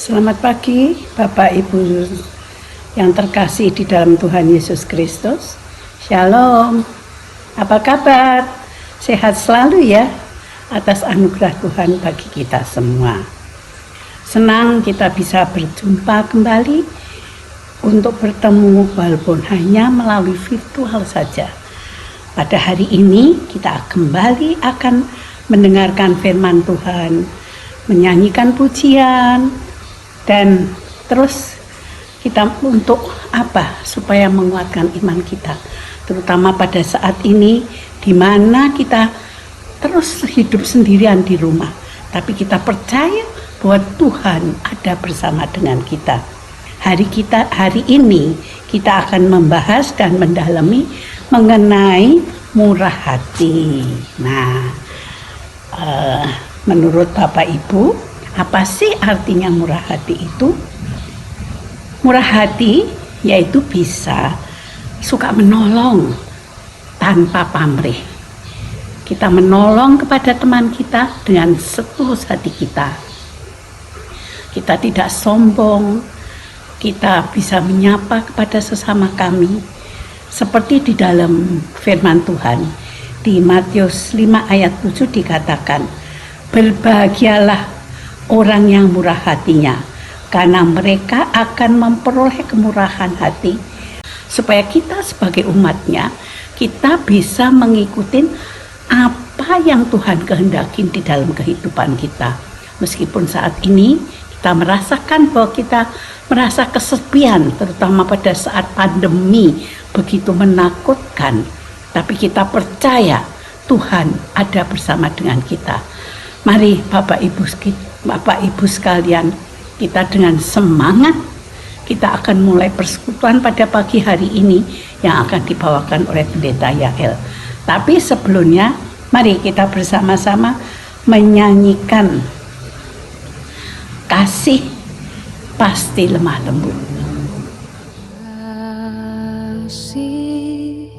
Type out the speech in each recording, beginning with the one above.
Selamat pagi Bapak Ibu yang terkasih di dalam Tuhan Yesus Kristus. Shalom. Apa kabar? Sehat selalu ya atas anugerah Tuhan bagi kita semua. Senang kita bisa berjumpa kembali untuk bertemu walaupun hanya melalui virtual saja. Pada hari ini kita kembali akan mendengarkan firman Tuhan, menyanyikan pujian, dan terus kita untuk apa? Supaya menguatkan iman kita, terutama pada saat ini di mana kita terus hidup sendirian di rumah, tapi kita percaya bahwa Tuhan ada bersama dengan kita. Hari ini kita akan membahas dan mendalami mengenai murah hati. Nah, menurut Bapak Ibu, apa sih artinya murah hati itu? Murah hati yaitu bisa suka menolong tanpa pamrih. Kita menolong kepada teman kita dengan setulus hati kita. Kita tidak sombong, kita bisa menyapa kepada sesama kami. Seperti di dalam firman Tuhan, di Matius 5 ayat 7 dikatakan, berbahagialah orang yang murah hatinya, karena mereka akan memperoleh kemurahan hati. Supaya kita sebagai umatnya, kita bisa mengikuti apa yang Tuhan kehendaki di dalam kehidupan kita. Meskipun saat ini kita merasakan bahwa kita merasa kesepian, terutama pada saat pandemi begitu menakutkan, tapi kita percaya Tuhan ada bersama dengan kita. Mari Bapak Ibu sekalian, kita dengan semangat kita akan mulai persekutuan pada pagi hari ini yang akan dibawakan oleh Pendeta Yael. Tapi sebelumnya mari kita bersama-sama menyanyikan Kasih Pasti Lemah Lembut. Kasih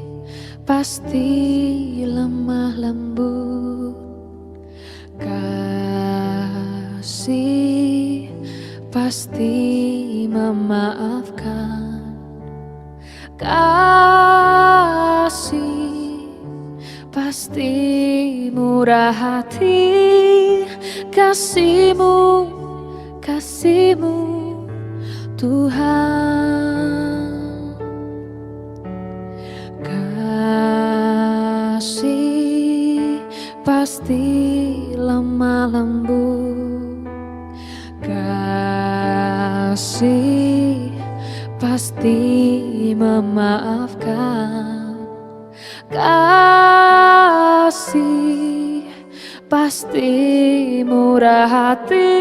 pasti lemah lembut, kasih pasti memaafkan, kasih pasti murah hati, kasih-Mu Tuhan. Kasih pasti lemah lembut, kasih pasti memaafkan, kasih pasti murah hati,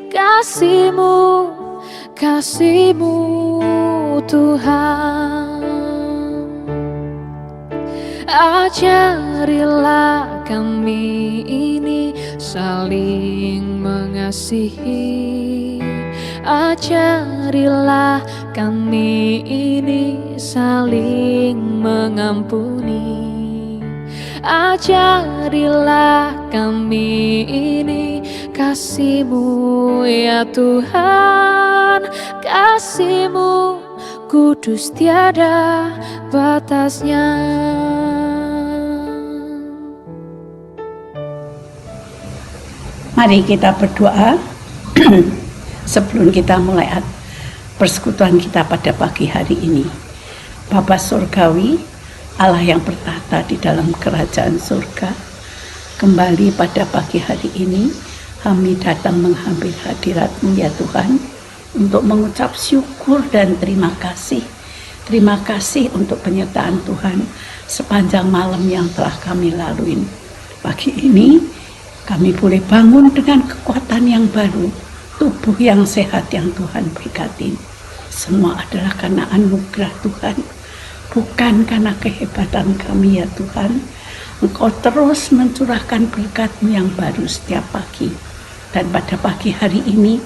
kasih-Mu Tuhan. Ajarilah kami ini saling mengasihi, ajarilah kami ini saling mengampuni, ajarilah kami ini kasih-Mu ya Tuhan, kasih-Mu kudus tiada batasnya. Mari kita berdoa sebelum kita mulai persekutuan kita pada pagi hari ini. Bapa Surgawi, Allah yang bertata di dalam kerajaan surga, kembali pada pagi hari ini kami datang mengambil hadirat-Mu ya Tuhan, untuk mengucap syukur dan terima kasih. Terima kasih untuk penyertaan Tuhan sepanjang malam yang telah kami lalui. Pagi ini kami boleh bangun dengan kekuatan yang baru, tubuh yang sehat yang Tuhan berkati. Semua adalah karena anugerah Tuhan, bukan karena kehebatan kami ya Tuhan. Engkau terus mencurahkan berkat-Mu yang baru setiap pagi. Dan pada pagi hari ini,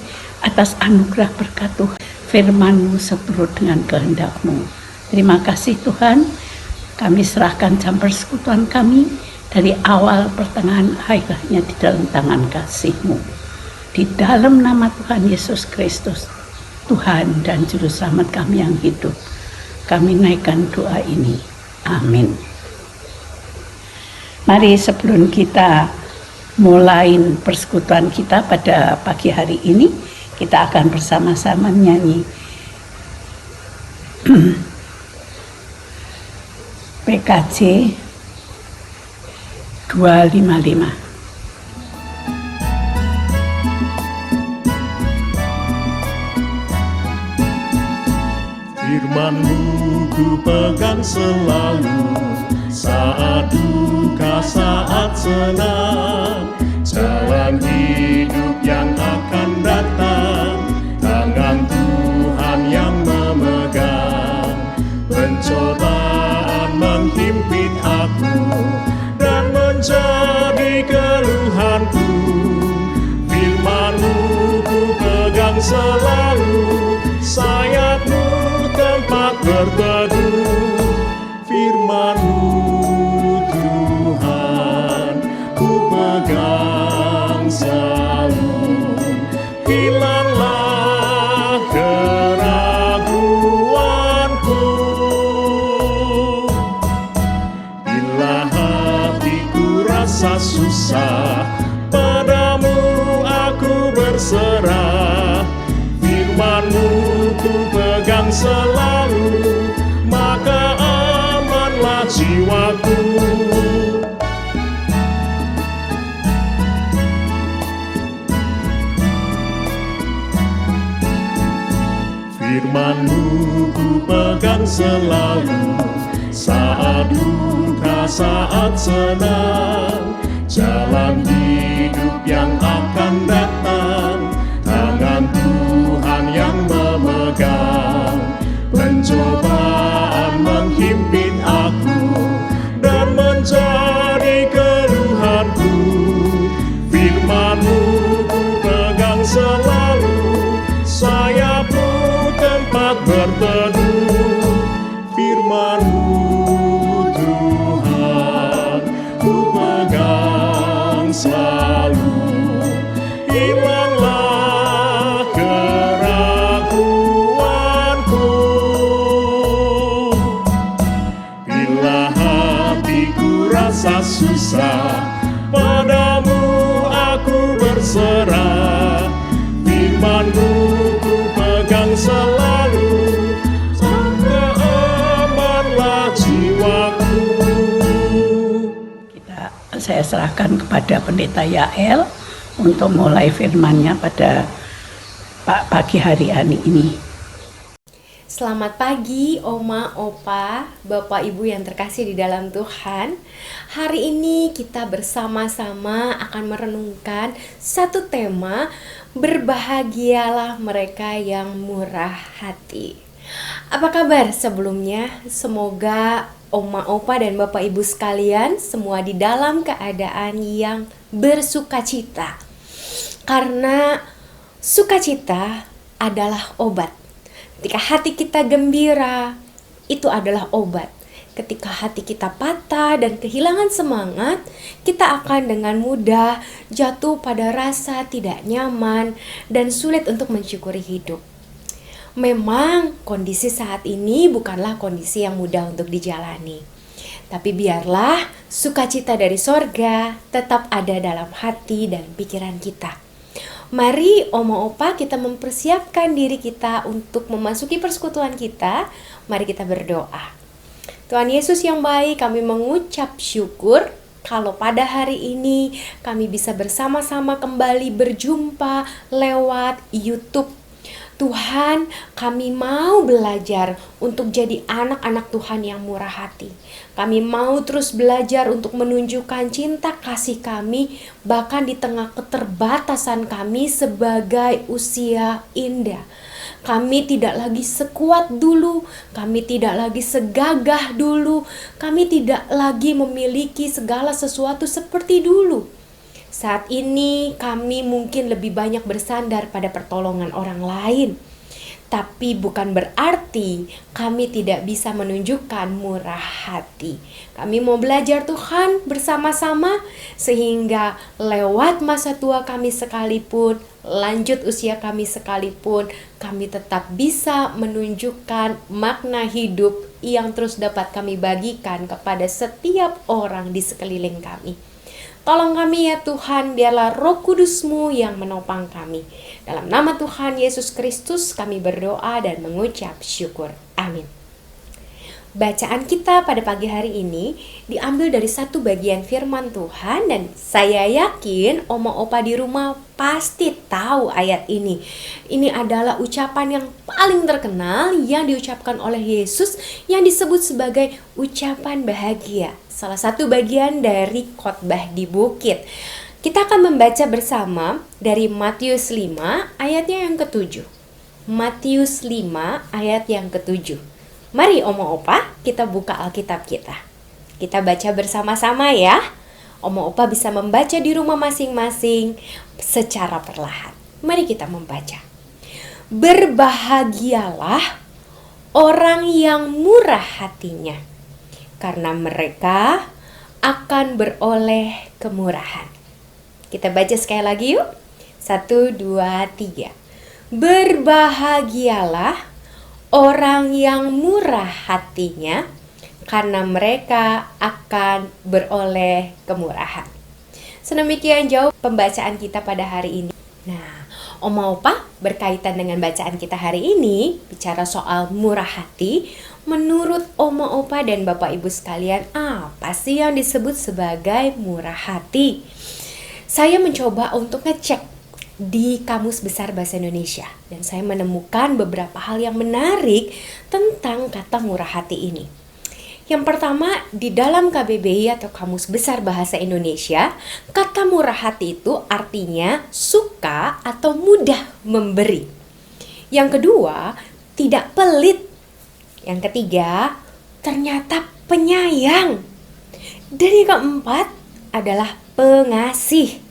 atas anugerah berkat Tuhan, firman-Mu seturut dengan kehendak-Mu. Terima kasih Tuhan, kami serahkan jam persekutuan kami dari awal pertengahan akhirnya di dalam tangan kasih-Mu. Di dalam nama Tuhan Yesus Kristus, Tuhan dan Juru Selamat kami yang hidup, kami naikkan doa ini. Amin. Mari sebelum kita mulai persekutuan kita pada pagi hari ini, kita akan bersama-sama menyanyi PKJ 255. Firman-Mu ku pegang selalu, saat duka, saat senang, jalan hidup yang akan datang, tangan Tuhan yang memegang. Pencobaan menghimpit aku dan menjadi keluhanku, Firman-Mu ku pegang selalu, sayap-Mu tempat berteduh. Firman-Mu Tuhan ku pegang selalu, hilanglah keraguanku. Bila hatiku rasa susah, padamu aku berserah. Firman-Mu ku pegang selalu, maka amanlah jiwaku. Firman-Mu ku pegang selalu, saat duka, saat senang, jalan hidup yang akan datang, tangan Tuhan yang memegang. Pencobaan menghimpit aku dan menjadi keluhanku, Firman-Mu ku pegang selalu, sayap-Mu tempat berteduh. Firman-Mu Tuhan ku pegang selalu, hilanglah keraguanku. Bila hatiku rasa susah, padamu aku berserah. Firman-Mu ku pegang selalu, maka amanlah jiwaku. Saya serahkan kepada Pendeta Yael untuk mulai firman-Nya pada pagi hari ini. Selamat pagi Oma, Opa, Bapak Ibu yang terkasih di dalam Tuhan. Hari ini kita bersama-sama akan merenungkan satu tema, berbahagialah mereka yang murah hati. Apa kabar sebelumnya? Semoga Oma, Opa, dan Bapak Ibu sekalian semua di dalam keadaan yang bersukacita. Karena sukacita adalah obat. Ketika hati kita gembira, itu adalah obat. Ketika hati kita patah dan kehilangan semangat, kita akan dengan mudah jatuh pada rasa tidak nyaman dan sulit untuk mensyukuri hidup. Memang kondisi saat ini bukanlah kondisi yang mudah untuk dijalani. Tapi biarlah sukacita dari sorga tetap ada dalam hati dan pikiran kita. Mari Oma Opa kita mempersiapkan diri kita untuk memasuki persekutuan kita. Mari kita berdoa. Tuhan Yesus yang baik, kami mengucap syukur kalau pada hari ini kami bisa bersama-sama kembali berjumpa lewat YouTube. Tuhan, kami mau belajar untuk jadi anak-anak Tuhan yang murah hati. Kami mau terus belajar untuk menunjukkan cinta kasih kami, bahkan di tengah keterbatasan kami sebagai usia indah. Kami tidak lagi sekuat dulu, kami tidak lagi segagah dulu, kami tidak lagi memiliki segala sesuatu seperti dulu. Saat ini kami mungkin lebih banyak bersandar pada pertolongan orang lain. Tapi bukan berarti kami tidak bisa menunjukkan murah hati. Kami mau belajar Tuhan bersama-sama sehingga lewat masa tua kami sekalipun, lanjut usia kami sekalipun, kami tetap bisa menunjukkan makna hidup yang terus dapat kami bagikan kepada setiap orang di sekeliling kami. Tolong kami ya Tuhan, biarlah Roh Kudus-Mu yang menopang kami. Dalam nama Tuhan Yesus Kristus kami berdoa dan mengucap syukur. Amin. Bacaan kita pada pagi hari ini diambil dari satu bagian firman Tuhan dan saya yakin oma opa di rumah pasti tahu ayat ini. Ini adalah ucapan yang paling terkenal yang diucapkan oleh Yesus yang disebut sebagai ucapan bahagia. Salah satu bagian dari khotbah di bukit. Kita akan membaca bersama dari Matius 5 ayatnya yang ke-7. Matius 5 ayat yang ke-7. Mari Oma Opa kita buka Alkitab kita. Kita baca bersama-sama ya. Oma Opa bisa membaca di rumah masing-masing secara perlahan. Mari kita membaca. Berbahagialah orang yang murah hatinya, karena mereka akan beroleh kemurahan. Kita baca sekali lagi yuk. 1, 2, 3. Berbahagialah orang yang murah hatinya, karena mereka akan beroleh kemurahan. Sedemikian jauh pembacaan kita pada hari ini. Nah, Oma Opa berkaitan dengan bacaan kita hari ini, bicara soal murah hati. Menurut Oma Opa dan Bapak Ibu sekalian, apa sih yang disebut sebagai murah hati? Saya mencoba untuk ngecek di Kamus Besar Bahasa Indonesia dan saya menemukan beberapa hal yang menarik tentang kata murah hati ini. Yang pertama, di dalam KBBI atau Kamus Besar Bahasa Indonesia, kata murah hati itu artinya suka atau mudah memberi. Yang kedua, tidak pelit. Yang ketiga, ternyata penyayang. Dan yang keempat adalah pengasih.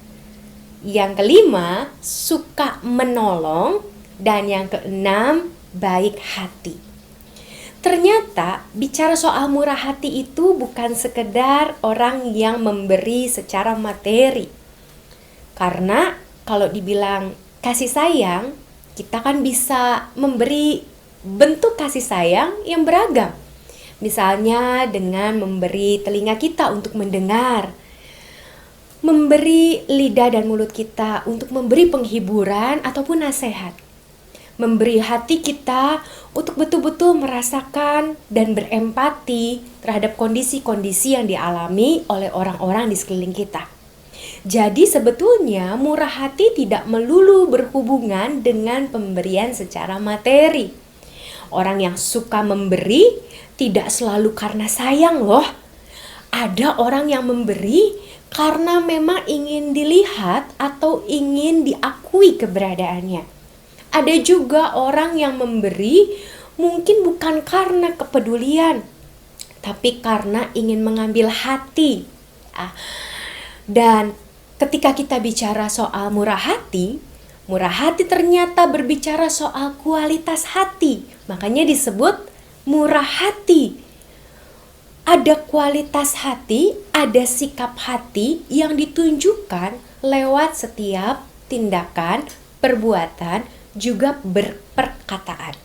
Yang kelima, suka menolong. Dan yang keenam, baik hati. Ternyata bicara soal murah hati itu bukan sekedar orang yang memberi secara materi. Karena kalau dibilang kasih sayang, kita kan bisa memberi bentuk kasih sayang yang beragam. Misalnya dengan memberi telinga kita untuk mendengar, memberi lidah dan mulut kita untuk memberi penghiburan ataupun nasihat. Memberi hati kita untuk betul-betul merasakan dan berempati terhadap kondisi-kondisi yang dialami oleh orang-orang di sekeliling kita. Jadi sebetulnya murah hati tidak melulu berhubungan dengan pemberian secara materi. Orang yang suka memberi tidak selalu karena sayang loh. Ada orang yang memberi karena memang ingin dilihat atau ingin diakui keberadaannya. Ada juga orang yang memberi mungkin bukan karena kepedulian, tapi karena ingin mengambil hati. Dan ketika kita bicara soal murah hati ternyata berbicara soal kualitas hati. Makanya disebut murah hati. Ada kualitas hati, ada sikap hati yang ditunjukkan lewat setiap tindakan, perbuatan, juga berperkataan.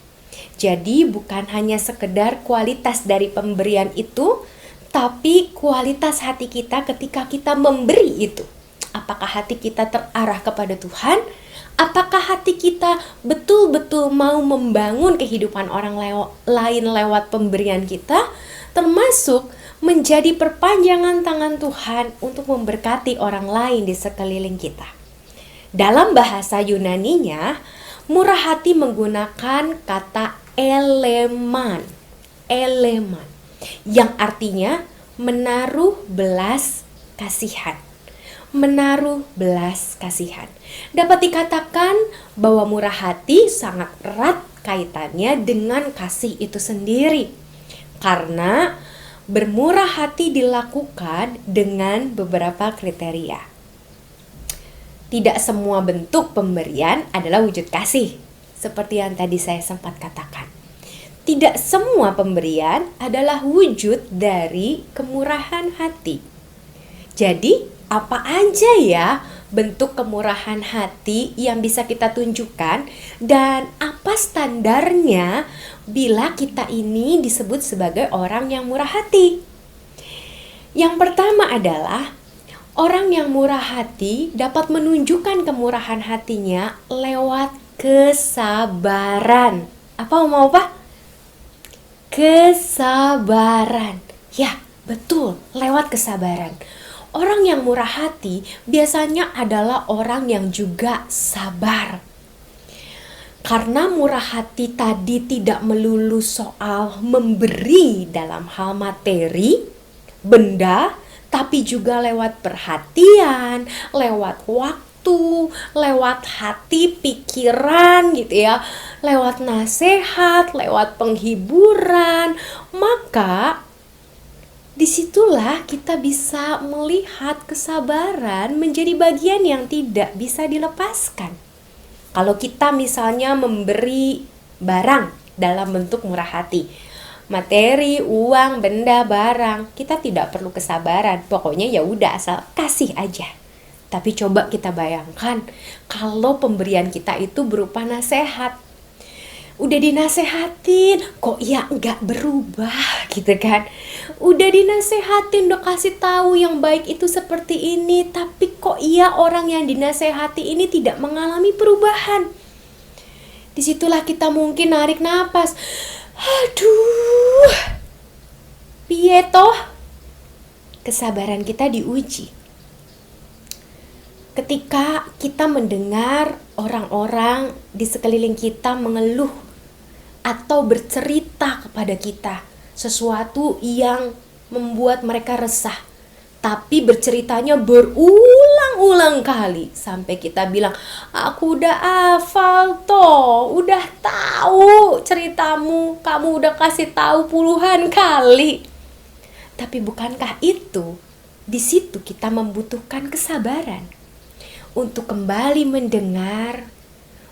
Jadi bukan hanya sekedar kualitas dari pemberian itu, tapi kualitas hati kita ketika kita memberi itu. Apakah hati kita terarah kepada Tuhan? Apakah hati kita betul-betul mau membangun kehidupan orang lain lewat pemberian kita? Termasuk menjadi perpanjangan tangan Tuhan untuk memberkati orang lain di sekeliling kita. Dalam bahasa Yunaninya, murah hati menggunakan kata eleman, yang artinya menaruh belas kasihan. Menaruh belas kasihan. Dapat dikatakan bahwa murah hati sangat erat kaitannya dengan kasih itu sendiri. Karena bermurah hati dilakukan dengan beberapa kriteria. Tidak semua bentuk pemberian adalah wujud kasih. seperti yang tadi saya sempat katakan. Tidak semua pemberian adalah wujud dari kemurahan hati. Jadi, apa aja ya bentuk kemurahan hati yang bisa kita tunjukkan dan apa standarnya bila kita ini disebut sebagai orang yang murah hati? Yang pertama adalah orang yang murah hati dapat menunjukkan kemurahan hatinya lewat kesabaran. Apa? Kesabaran. Ya, betul, lewat kesabaran. Orang yang murah hati biasanya adalah orang yang juga sabar. Karena murah hati tadi tidak melulu soal memberi dalam hal materi, benda, tapi juga lewat perhatian, lewat waktu, lewat hati, pikiran gitu ya, lewat nasihat, lewat penghiburan. Maka disitulah kita bisa melihat kesabaran menjadi bagian yang tidak bisa dilepaskan. Kalau kita misalnya memberi barang dalam bentuk murah hati, materi, uang, benda, barang, kita tidak perlu kesabaran. Pokoknya ya udah asal kasih aja. Tapi coba kita bayangkan kalau pemberian kita itu berupa nasihat. Udah dinasehatin, kok ya nggak berubah gitu kan. Udah dinasehatin, udah kasih tahu yang baik itu seperti ini, tapi kok iya orang yang dinasehati ini tidak mengalami perubahan. Disitulah kita mungkin narik napas. Aduh, piye toh? Kesabaran kita diuji. Ketika kita mendengar orang-orang di sekeliling kita mengeluh atau bercerita kepada kita sesuatu yang membuat mereka resah, tapi berceritanya berulang-ulang kali sampai kita bilang, aku udah hafal toh, udah tahu ceritamu, kamu udah kasih tahu puluhan kali. Tapi bukankah itu di situ kita membutuhkan kesabaran untuk kembali mendengar,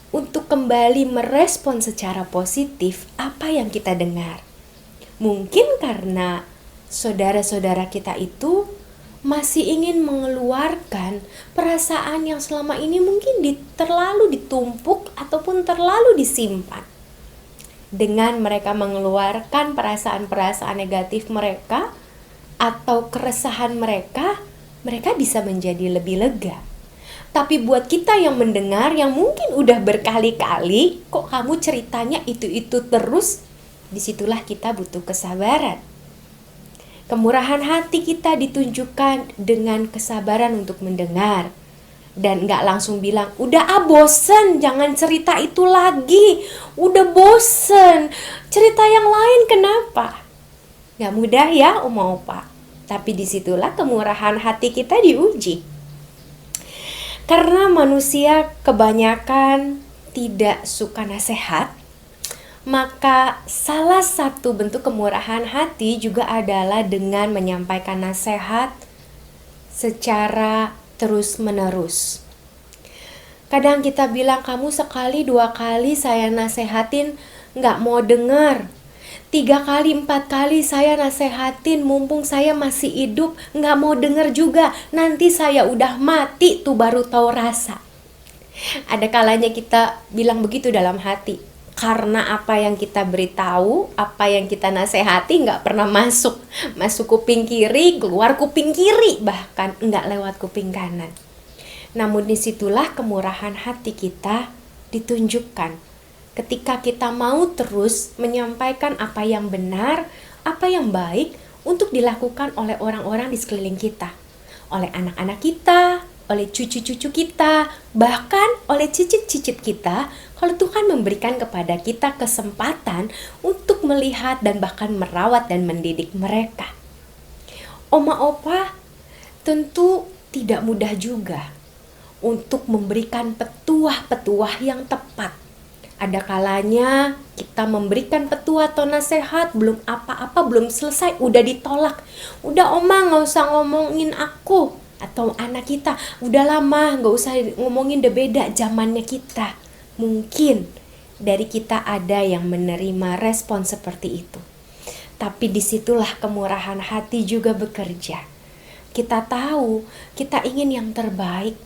untuk kembali merespon secara positif apa yang kita dengar. Mungkin karena saudara-saudara kita itu masih ingin mengeluarkan perasaan yang selama ini mungkin terlalu ditumpuk ataupun terlalu disimpan. Dengan mereka mengeluarkan perasaan-perasaan negatif mereka atau keresahan mereka, mereka bisa menjadi lebih lega. Tapi buat kita yang mendengar, yang mungkin udah berkali-kali, kok kamu ceritanya itu-itu terus, disitulah kita butuh kesabaran. Kemurahan hati kita ditunjukkan dengan kesabaran untuk mendengar. Dan gak langsung bilang, udah bosen, jangan cerita itu lagi. Udah bosen, cerita yang lain kenapa? Gak mudah ya Oma Opa. Tapi disitulah kemurahan hati kita diuji. Karena manusia kebanyakan tidak suka nasihat, maka salah satu bentuk kemurahan hati juga adalah dengan menyampaikan nasihat secara terus-menerus. Kadang kita bilang, kamu sekali 2 kali saya nasehatin gak mau dengar. 3 kali 4 kali saya nasehatin mumpung saya masih hidup, gak mau denger juga. Nanti saya udah mati tuh baru tahu rasa. Ada kalanya kita bilang begitu dalam hati, karena apa yang kita beritahu, apa yang kita nasehati gak pernah masuk kuping kiri, keluar kuping kiri, bahkan gak lewat kuping kanan. Namun disitulah kemurahan hati kita ditunjukkan. Ketika kita mau terus menyampaikan apa yang benar, apa yang baik untuk dilakukan oleh orang-orang di sekeliling kita. Oleh anak-anak kita, oleh cucu-cucu kita, bahkan oleh cicit-cicit kita, kalau Tuhan memberikan kepada kita kesempatan untuk melihat dan bahkan merawat dan mendidik mereka. Oma Opa tentu tidak mudah juga untuk memberikan petuah-petuah yang tepat. Ada kalanya kita memberikan petua atau nasihat, belum apa-apa, belum selesai, udah ditolak. Udah Oma gak usah ngomongin aku atau anak kita. Udah lama gak usah ngomongin, udah beda zamannya kita. Mungkin dari kita ada yang menerima respon seperti itu. Tapi disitulah kemurahan hati juga bekerja. Kita tahu kita ingin yang terbaik,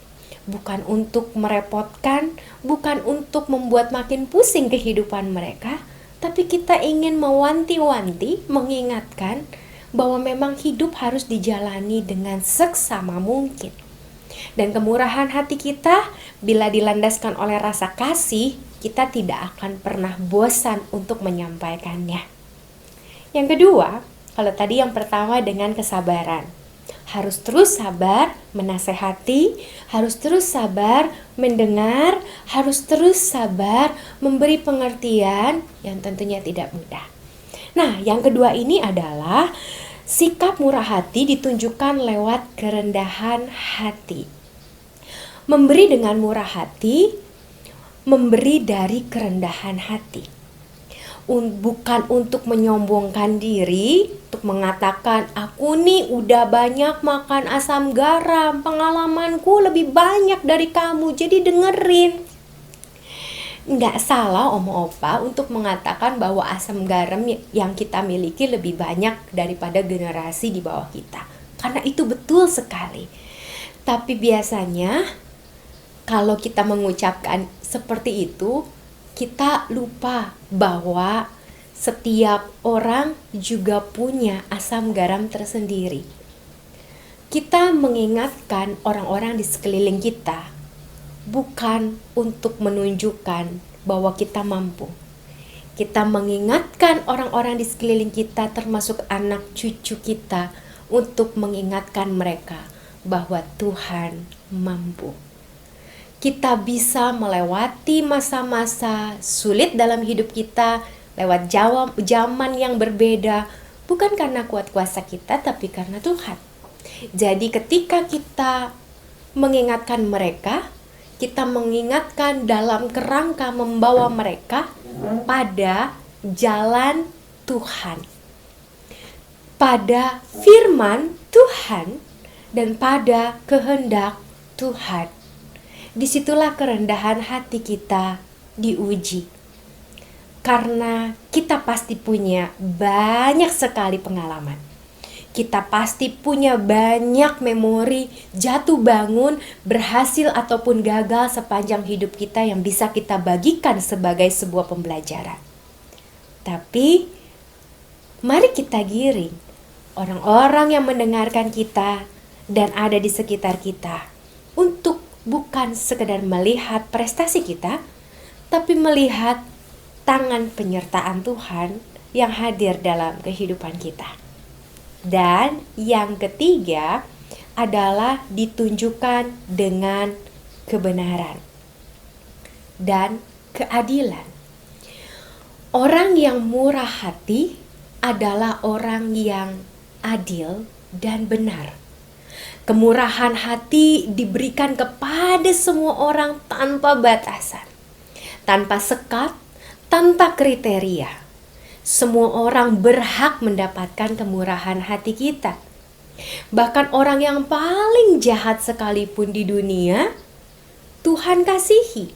bukan untuk merepotkan, bukan untuk membuat makin pusing kehidupan mereka, tapi kita ingin mewanti-wanti, mengingatkan bahwa memang hidup harus dijalani dengan seksama mungkin. Dan kemurahan hati kita bila dilandaskan oleh rasa kasih, kita tidak akan pernah bosan untuk menyampaikannya. Yang kedua, kalau tadi yang pertama dengan kesabaran. Harus terus sabar menasehati, harus terus sabar mendengar, harus terus sabar memberi pengertian yang tentunya tidak mudah. Nah, yang kedua ini adalah sikap murah hati ditunjukkan lewat kerendahan hati. Memberi dengan murah hati, memberi dari kerendahan hati. Bukan untuk menyombongkan diri, untuk mengatakan aku nih udah banyak makan asam garam, pengalamanku lebih banyak dari kamu, jadi dengerin. Nggak salah Oma Opa untuk mengatakan bahwa asam garam yang kita miliki lebih banyak daripada generasi di bawah kita, karena itu betul sekali. Tapi biasanya kalau kita mengucapkan seperti itu, kita lupa bahwa setiap orang juga punya asam garam tersendiri. Kita mengingatkan orang-orang di sekeliling kita bukan untuk menunjukkan bahwa kita mampu. Kita mengingatkan orang-orang di sekeliling kita, termasuk anak cucu kita, untuk mengingatkan mereka bahwa Tuhan mampu. Kita bisa melewati masa-masa sulit dalam hidup kita lewat zaman yang berbeda, bukan karena kuat kuasa kita, tapi karena Tuhan. Jadi ketika kita mengingatkan mereka, kita mengingatkan dalam kerangka membawa mereka pada jalan Tuhan, pada firman Tuhan, dan pada kehendak Tuhan. Disitulah kerendahan hati kita diuji. Karena kita pasti punya banyak sekali pengalaman. Kita pasti punya banyak memori jatuh bangun, berhasil ataupun gagal sepanjang hidup kita yang bisa kita bagikan sebagai sebuah pembelajaran. Tapi mari kita giring orang-orang yang mendengarkan kita dan ada di sekitar kita untuk bukan sekedar melihat prestasi kita, tapi melihat tangan penyertaan Tuhan yang hadir dalam kehidupan kita. Dan yang ketiga adalah ditunjukkan dengan kebenaran dan keadilan. Orang yang murah hati adalah orang yang adil dan benar. Kemurahan hati diberikan kepada semua orang tanpa batasan, tanpa sekat, tanpa kriteria. Semua orang berhak mendapatkan kemurahan hati kita. Bahkan orang yang paling jahat sekalipun di dunia, Tuhan kasihi.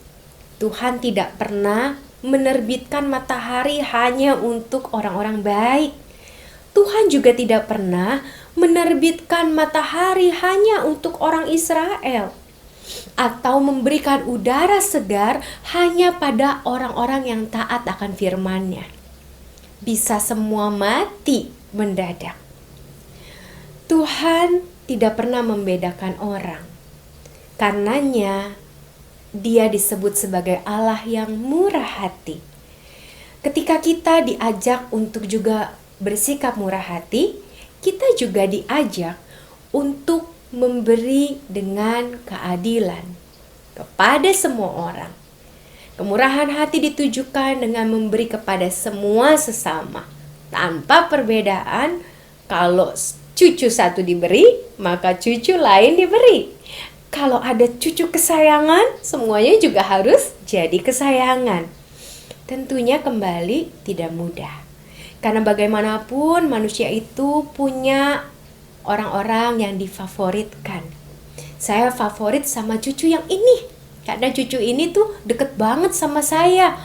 Tuhan tidak pernah menerbitkan matahari hanya untuk orang-orang baik. Tuhan juga tidak pernah menerbitkan matahari hanya untuk orang Israel, atau memberikan udara segar hanya pada orang-orang yang taat akan firman-Nya. Bisa semua mati mendadak. Tuhan tidak pernah membedakan orang. Karenanya Dia disebut sebagai Allah yang murah hati. Ketika kita diajak untuk juga bersikap murah hati, kita juga diajak untuk memberi dengan keadilan kepada semua orang. Kemurahan hati ditujukan dengan memberi kepada semua sesama, tanpa perbedaan. Kalau cucu satu diberi, maka cucu lain diberi. Kalau ada cucu kesayangan, semuanya juga harus jadi kesayangan. Tentunya kembali tidak mudah. Karena bagaimanapun manusia itu punya orang-orang yang difavoritkan. Saya favorit sama cucu yang ini, karena cucu ini tuh deket banget sama saya.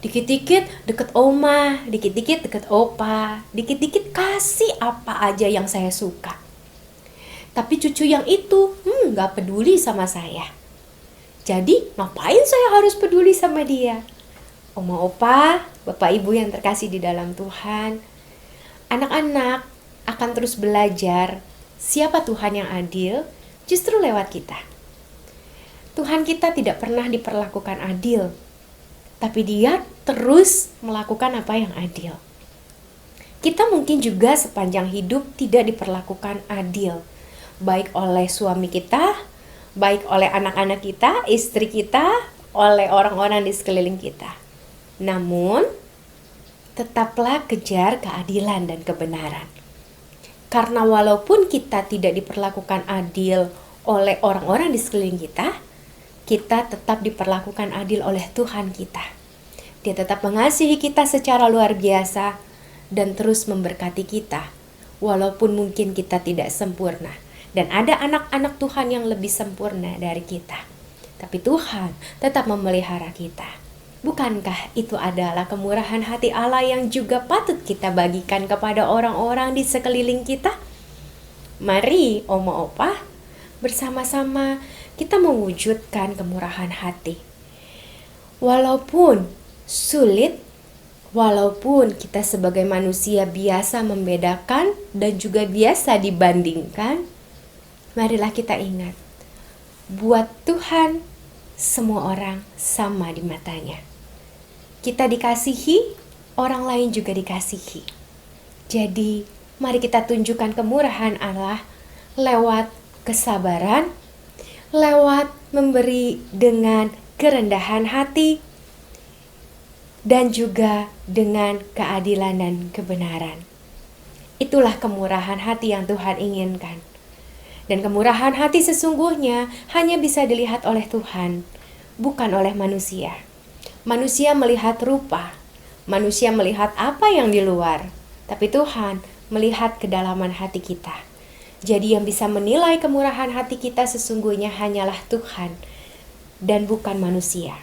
Dikit-dikit deket oma, dikit-dikit deket opa, dikit-dikit kasih apa aja yang saya suka. Tapi cucu yang itu gak peduli sama saya. Jadi ngapain saya harus peduli sama dia? Oma opa, bapak ibu yang terkasih di dalam Tuhan, anak-anak akan terus belajar siapa Tuhan yang adil justru lewat kita. Tuhan kita tidak pernah diperlakukan adil, tapi dia terus melakukan apa yang adil. Kita mungkin juga sepanjang hidup tidak diperlakukan adil, baik oleh suami kita, baik oleh anak-anak kita, istri kita, oleh orang-orang di sekeliling kita. Namun, tetaplah kejar keadilan dan kebenaran. Karena walaupun kita tidak diperlakukan adil oleh orang-orang di sekeliling kita, kita tetap diperlakukan adil oleh Tuhan kita. Dia tetap mengasihi kita secara luar biasa dan terus memberkati kita, walaupun mungkin kita tidak sempurna. Dan ada anak-anak Tuhan yang lebih sempurna dari kita. Tapi Tuhan tetap memelihara kita. Bukankah itu adalah kemurahan hati Allah yang juga patut kita bagikan kepada orang-orang di sekeliling kita? Mari, Oma Opa, bersama-sama kita mewujudkan kemurahan hati. Walaupun sulit, walaupun kita sebagai manusia biasa membedakan dan juga biasa dibandingkan, marilah kita ingat, buat Tuhan semua orang sama di matanya. Kita dikasihi, orang lain juga dikasihi. Jadi, mari kita tunjukkan kemurahan Allah lewat kesabaran, lewat memberi dengan kerendahan hati, dan juga dengan keadilan dan kebenaran. Itulah kemurahan hati yang Tuhan inginkan. Dan kemurahan hati sesungguhnya hanya bisa dilihat oleh Tuhan, bukan oleh manusia. Manusia melihat rupa, manusia melihat apa yang di luar, tapi Tuhan melihat kedalaman hati kita. Jadi yang bisa menilai kemurahan hati kita sesungguhnya hanyalah Tuhan dan bukan manusia.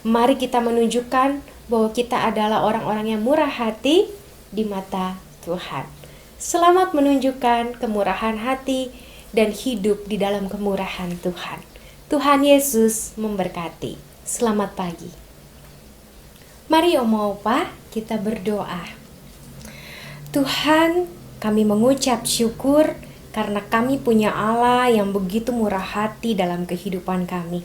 Mari kita menunjukkan bahwa kita adalah orang-orang yang murah hati di mata Tuhan. Selamat menunjukkan kemurahan hati dan hidup di dalam kemurahan Tuhan. Tuhan Yesus memberkati. Selamat pagi. Mari Oma Opa, kita berdoa. Tuhan, kami mengucap syukur karena kami punya Allah yang begitu murah hati dalam kehidupan kami.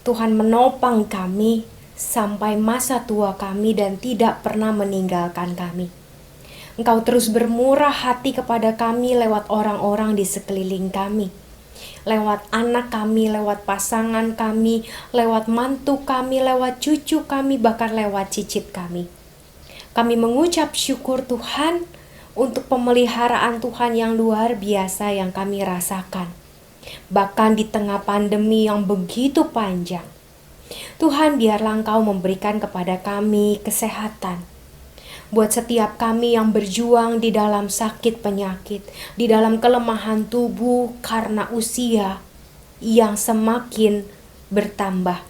Tuhan menopang kami sampai masa tua kami dan tidak pernah meninggalkan kami. Engkau terus bermurah hati kepada kami lewat orang-orang di sekeliling kami. Lewat anak kami, lewat pasangan kami, lewat mantu kami, lewat cucu kami, bahkan lewat cicit kami. Kami mengucap syukur Tuhan untuk pemeliharaan Tuhan yang luar biasa yang kami rasakan. Bahkan di tengah pandemi yang begitu panjang. Tuhan, biarlah Engkau memberikan kepada kami kesehatan. Buat setiap kami yang berjuang di dalam sakit penyakit, di dalam kelemahan tubuh karena usia yang semakin bertambah.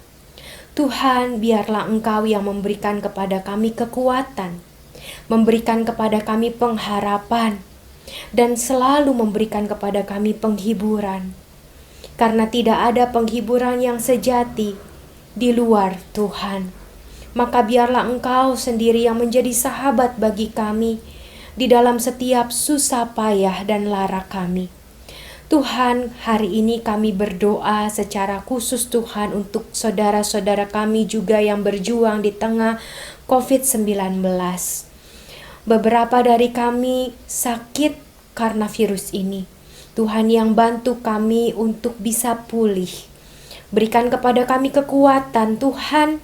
Tuhan, biarlah Engkau yang memberikan kepada kami kekuatan, memberikan kepada kami pengharapan, dan selalu memberikan kepada kami penghiburan. Karena tidak ada penghiburan yang sejati di luar Tuhan. Maka biarlah Engkau sendiri yang menjadi sahabat bagi kami di dalam setiap susah payah dan lara kami. Tuhan, hari ini kami berdoa secara khusus Tuhan untuk saudara-saudara kami juga yang berjuang di tengah COVID-19. Beberapa dari kami sakit karena virus ini. Tuhan yang bantu kami untuk bisa pulih. Berikan kepada kami kekuatan Tuhan,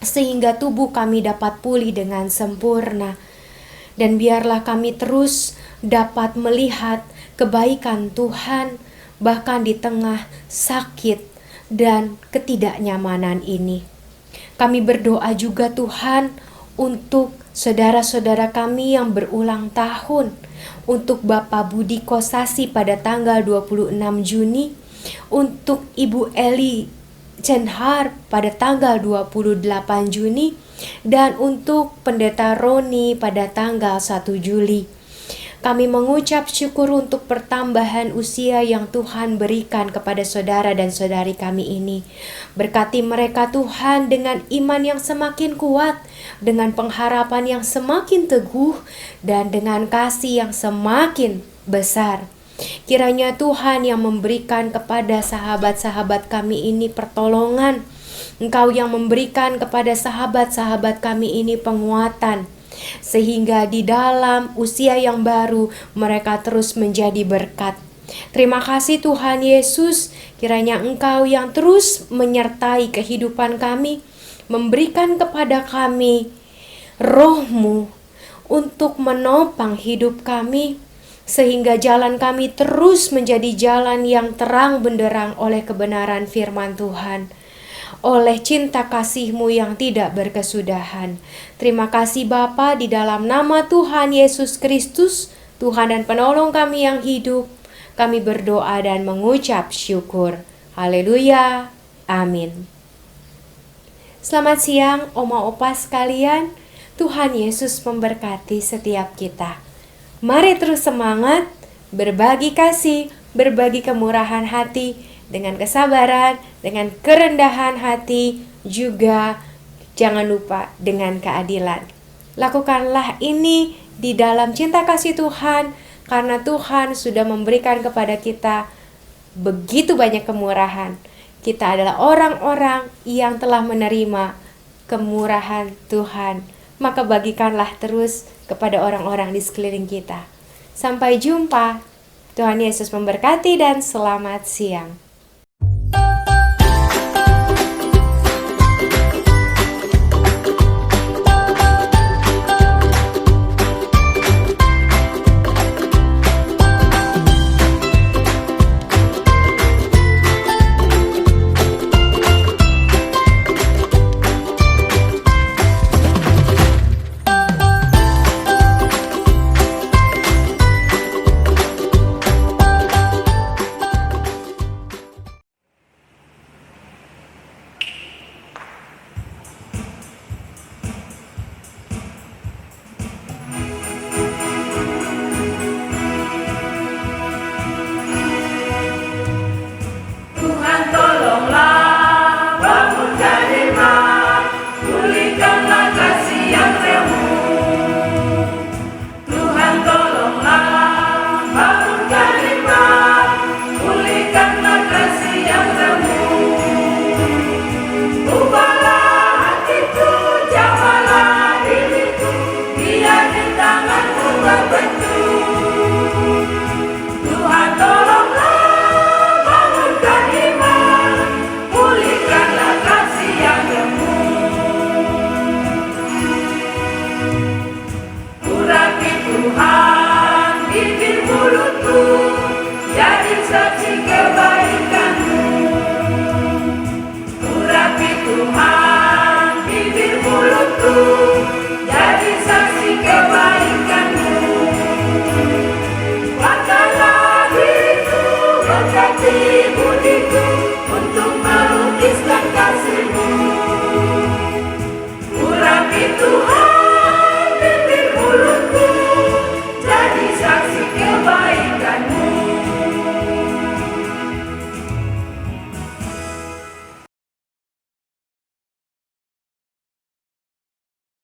sehingga tubuh kami dapat pulih dengan sempurna. Dan biarlah kami terus dapat melihat kebaikan Tuhan, bahkan di tengah sakit dan ketidaknyamanan ini. Kami berdoa juga Tuhan untuk saudara-saudara kami yang berulang tahun, untuk Bapak Budi Kosasi pada tanggal 26 Juni, untuk Ibu Eli Cenhar pada tanggal 28 Juni, Dan untuk Pendeta Roni pada tanggal 1 Juli. Kami mengucap syukur untuk pertambahan usia yang Tuhan berikan kepada saudara dan saudari kami ini. Berkati mereka Tuhan dengan iman yang semakin kuat, dengan pengharapan yang semakin teguh, dan dengan kasih yang semakin besar. Kiranya Tuhan yang memberikan kepada sahabat-sahabat kami ini pertolongan. Engkau yang memberikan kepada sahabat-sahabat kami ini penguatan, sehingga di dalam usia yang baru mereka terus menjadi berkat. Terima kasih Tuhan Yesus, kiranya Engkau yang terus menyertai kehidupan kami, memberikan kepada kami Roh-Mu untuk menopang hidup kami, sehingga jalan kami terus menjadi jalan yang terang benderang oleh kebenaran firman Tuhan, oleh cinta kasih-Mu yang tidak berkesudahan. Terima kasih Bapa, di dalam nama Tuhan Yesus Kristus, Tuhan dan penolong kami yang hidup, kami berdoa dan mengucap syukur. Haleluya. Amin. Selamat siang Oma Opa sekalian. Tuhan Yesus memberkati setiap kita. Mari terus semangat, berbagi kasih, berbagi kemurahan hati, dengan kesabaran, dengan kerendahan hati, juga jangan lupa dengan keadilan. Lakukanlah ini di dalam cinta kasih Tuhan, karena Tuhan sudah memberikan kepada kita begitu banyak kemurahan. Kita adalah orang-orang yang telah menerima kemurahan Tuhan. Maka bagikanlah terus kepada orang-orang di sekeliling kita. Sampai jumpa. Tuhan Yesus memberkati dan selamat siang.